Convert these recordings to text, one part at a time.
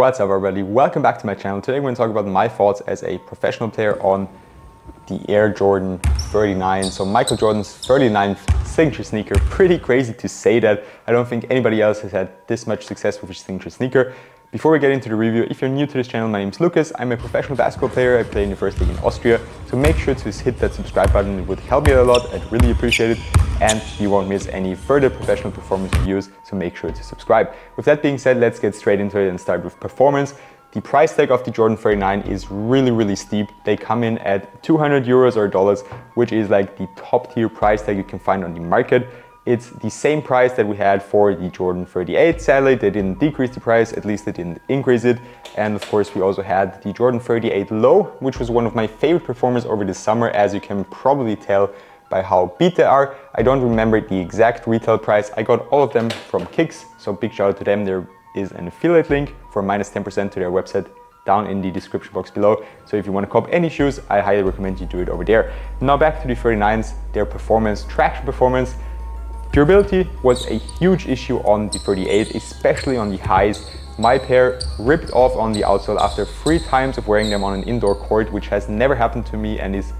What's up everybody, welcome back to my channel. Today we're going to talk about my thoughts as a professional player on the Air Jordan 39. So Michael Jordan's 39th signature sneaker. Pretty crazy to say that. I don't think anybody else has had this much success with his signature sneaker. Before we get into the review, if you're new to this channel, my name is Lucas. I'm a professional basketball player. I play in the first league in Austria. So make sure to hit that subscribe button. It would help me a lot. I'd really appreciate it. And you won't miss any further professional performance reviews. So make sure to subscribe. With that being said, let's get straight into it and start with performance. The price tag of the Jordan 39 is really steep. They come in at 200 euros or dollars, which is like the top tier price tag you can find on the market. It's the same price that we had for the Jordan 38. Sadly, they didn't decrease the price, at least they didn't increase it. And of course, we also had the Jordan 38 Low, which was one of my favorite performers over the summer, as you can probably tell by how beat they are. I don't remember the exact retail price. I got all of them from Kicks, so big shout out to them. There is an affiliate link for minus 10% to their website down in the description box below. So if you want to cop any shoes, I highly recommend you do it over there. Now back to the 39s, their performance, traction performance. Durability was a huge issue on the 38, especially on the highs. My pair ripped off on the outsole after 3 times of wearing them on an indoor court, which has never happened to me and is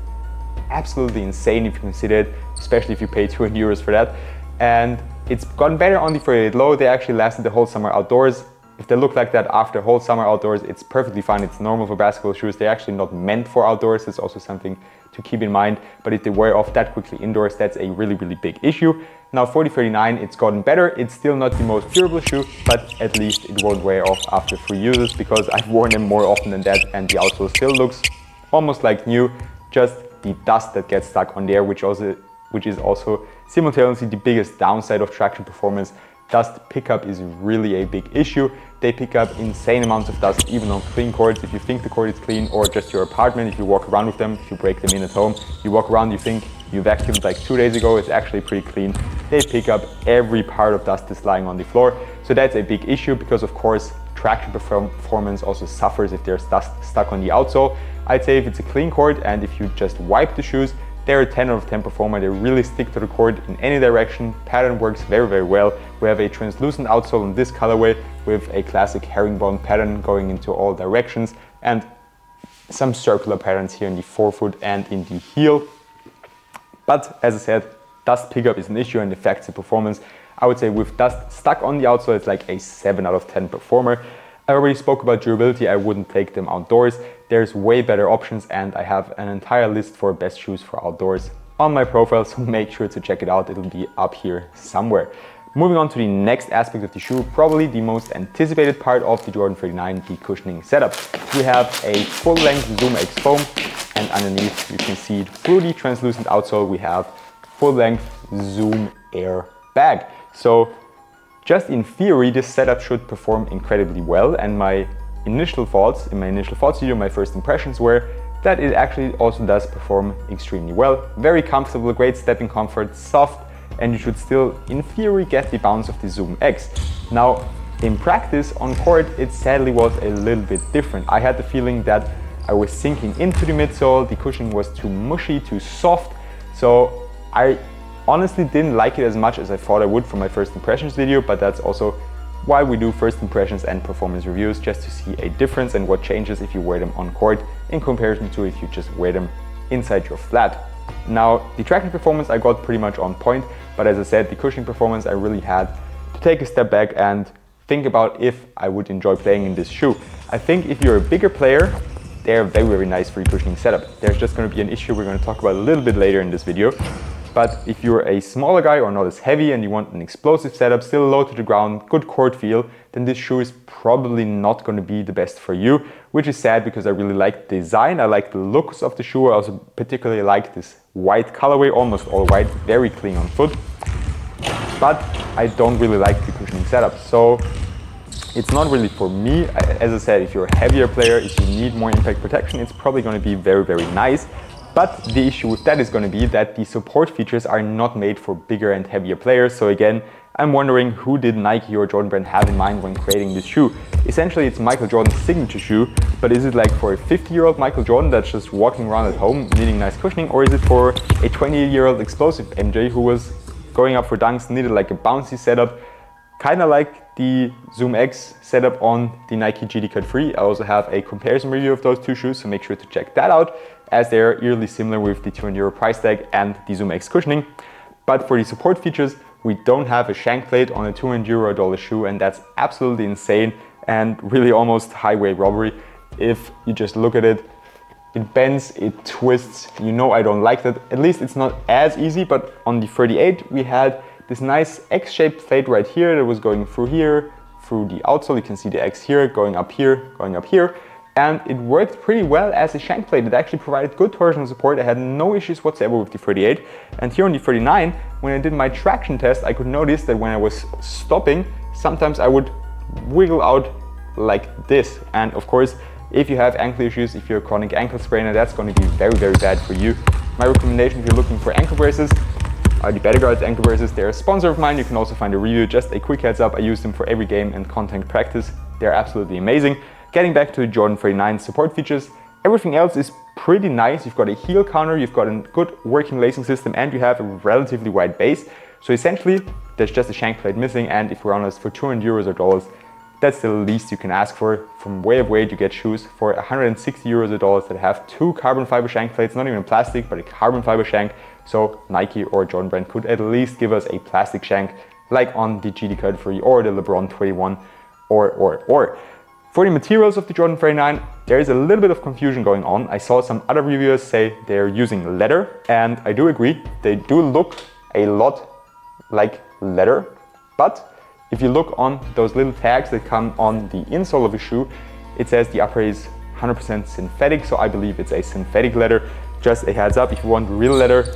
absolutely insane if you consider it, especially if you pay 200 euros for that. And it's gotten better on the 38 Low. They actually lasted the whole summer outdoors. If they look like that after a whole summer outdoors, it's perfectly fine. It's normal for basketball shoes. They're actually not meant for outdoors. It's also something to keep in mind. But if they wear off that quickly indoors, that's a really big issue. Now for the 39, it's gotten better. It's still not the most durable shoe, but at least it won't wear off after 3 uses, because I've worn them more often than that and the outsole still looks almost like new. Just the dust that gets stuck on there, which is also simultaneously the biggest downside of traction performance. Dust pickup is really a big issue. They pick up insane amounts of dust even on clean courts. If you think the court is clean, or just your apartment, if you walk around with them, if you break them in at home, you walk around, you think you vacuumed like 2 days ago, it's actually pretty clean. They pick up every part of dust that's lying on the floor. So that's a big issue, because of course traction performance also suffers if there's dust stuck on the outsole. I'd say if it's a clean court and if you just wipe the shoes, they're a 10 out of 10 performer. They really stick to the court in any direction. Pattern works very well. We have a translucent outsole in this colorway with a classic herringbone pattern going into all directions, and some circular patterns here in the forefoot and in the heel. But as I said, dust pickup is an issue and affects the performance. I would say with dust stuck on the outsole, it's like a 7 out of 10 performer. I already spoke about durability. I wouldn't take them outdoors. There's way better options, and I have an entire list for best shoes for outdoors on my profile, so make sure to check it out. It'll be up here somewhere. Moving on to the next aspect of the shoe, probably the most anticipated part of the Jordan 39, the cushioning setup. We have a full-length Zoom X foam, and underneath you can see through the translucent outsole we have full-length Zoom Air bag. So just in theory, this setup should perform incredibly well, and my initial thoughts video, my first impressions were that it actually also does perform extremely well. Very comfortable, great stepping comfort, soft, and you should still, in theory, get the bounce of the Zoom X. Now, in practice, on court, it sadly was a little bit different. I had the feeling that I was sinking into the midsole, the cushioning was too mushy, too soft, so I honestly didn't like it as much as I thought I would for my first impressions video, but that's also why we do first impressions and performance reviews, just to see a difference and what changes if you wear them on court in comparison to if you just wear them inside your flat. Now, the traction performance I got pretty much on point, but as I said, the cushioning performance I really had to take a step back and think about if I would enjoy playing in this shoe. I think if you're a bigger player, they're very nice for your cushioning setup. There's just going to be an issue we're going to talk about a little bit later in this video. But if you're a smaller guy or not as heavy and you want an explosive setup, still low to the ground, good court feel, then this shoe is probably not going to be the best for you, which is sad because I really like the design. I like the looks of the shoe. I also particularly like this white colorway, almost all white, very clean on foot. But I don't really like the cushioning setup. So it's not really for me. As I said, if you're a heavier player, if you need more impact protection, it's probably going to be very nice. But the issue with that is going to be that the support features are not made for bigger and heavier players. So again, I'm wondering, who did Nike or Jordan Brand have in mind when creating this shoe? Essentially, it's Michael Jordan's signature shoe, but is it like for a 50-year-old Michael Jordan that's just walking around at home needing nice cushioning, or is it for a 20-year-old explosive MJ who was going up for dunks, needed like a bouncy setup? Kind of like the Zoom X setup on the Nike GT Cut Free. I also have a comparison review of those two shoes, so make sure to check that out, as they're eerily similar with the €200 price tag and the Zoom X cushioning. But for the support features, we don't have a shank plate on a €200 shoe, and that's absolutely insane and really almost highway robbery. If you just look at it, it bends, it twists. You know I don't like that. At least it's not as easy, but on the 38 we had this nice X-shaped plate right here that was going through here, through the outsole. You can see the X here, going up here, going up here. And it worked pretty well as a shank plate. It actually provided good torsional support. I had no issues whatsoever with the 38. And here on the 39, when I did my traction test, I could notice that when I was stopping, sometimes I would wiggle out like this. And of course, if you have ankle issues, if you're a chronic ankle sprainer, that's going to be very, very bad for you. My recommendation if you're looking for ankle braces are the Betterguards ankle braces. They're a sponsor of mine. You can also find a review. Just a quick heads up, I use them for every game and content practice. They're absolutely amazing. Getting back to the Jordan 39 support features, everything else is pretty nice. You've got a heel counter, you've got a good working lacing system, and you have a relatively wide base. So essentially, there's just a shank plate missing, and if we're honest, for €200 or dollars, that's the least you can ask for. From Way of Weight, you get shoes for €160 or dollars that have two carbon fiber shank plates, not even plastic, but a carbon fiber shank. So Nike or Jordan brand could at least give us a plastic shank, like on the GT Cut Free or the LeBron 21, or. For the materials of the Jordan 39, there is a little bit of confusion going on. I saw some other reviewers say they're using leather, and I do agree, they do look a lot like leather, but if you look on those little tags that come on the insole of a shoe, it says the upper is 100% synthetic, so I believe it's a synthetic leather. Just a heads up, if you want real leather,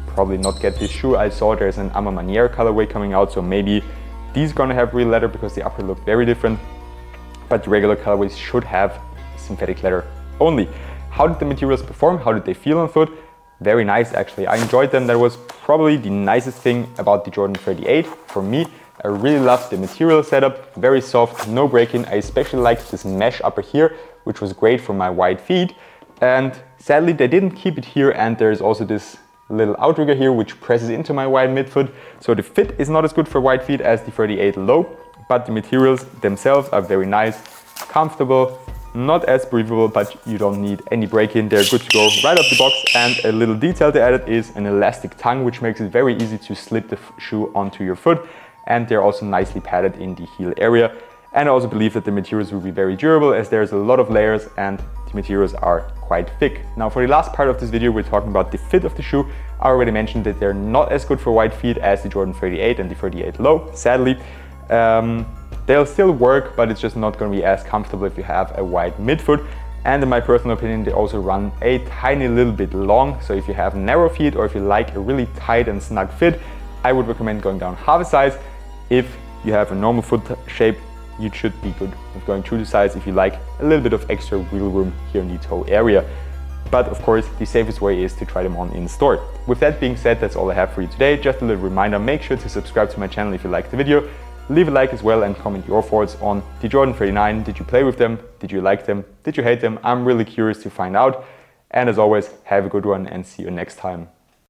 probably not get this shoe. I saw there's an Ama Maniere colorway coming out, so maybe these are gonna have real leather because the upper look very different, but the regular colorways should have synthetic leather only. How did the materials perform? How did they feel on foot? Very nice, actually. I enjoyed them. That was probably the nicest thing about the Jordan 38 for me. I really loved the material setup, very soft, no break-in. I especially liked this mesh upper here, which was great for my wide feet. And sadly, they didn't keep it here, and there's also this little outrigger here, which presses into my wide midfoot. So the fit is not as good for wide feet as the 38 low, but the materials themselves are very nice, comfortable, not as breathable, but you don't need any break-in. They're good to go right off the box. And a little detail they added is an elastic tongue, which makes it very easy to slip the shoe onto your foot. And they're also nicely padded in the heel area. And I also believe that the materials will be very durable, as there's a lot of layers and the materials are quite thick. Now for the last part of this video, we're talking about the fit of the shoe. I already mentioned that they're not as good for wide feet as the Jordan 38 and the 38 low, sadly. They'll still work, but it's just not going to be as comfortable if you have a wide midfoot. And in my personal opinion, they also run a tiny little bit long. So if you have narrow feet or if you like a really tight and snug fit, I would recommend going down half a size. If you have a normal foot shape, you should be good with going 2 size if you like a little bit of extra wheel room here in the toe area. But of course, the safest way is to try them on in store. With that being said, that's all I have for you today. Just a little reminder, make sure to subscribe to my channel if you liked the video. Leave a like as well and comment your thoughts on the Jordan 39. Did you play with them? Did you like them? Did you hate them? I'm really curious to find out. And as always, have a good one and see you next time.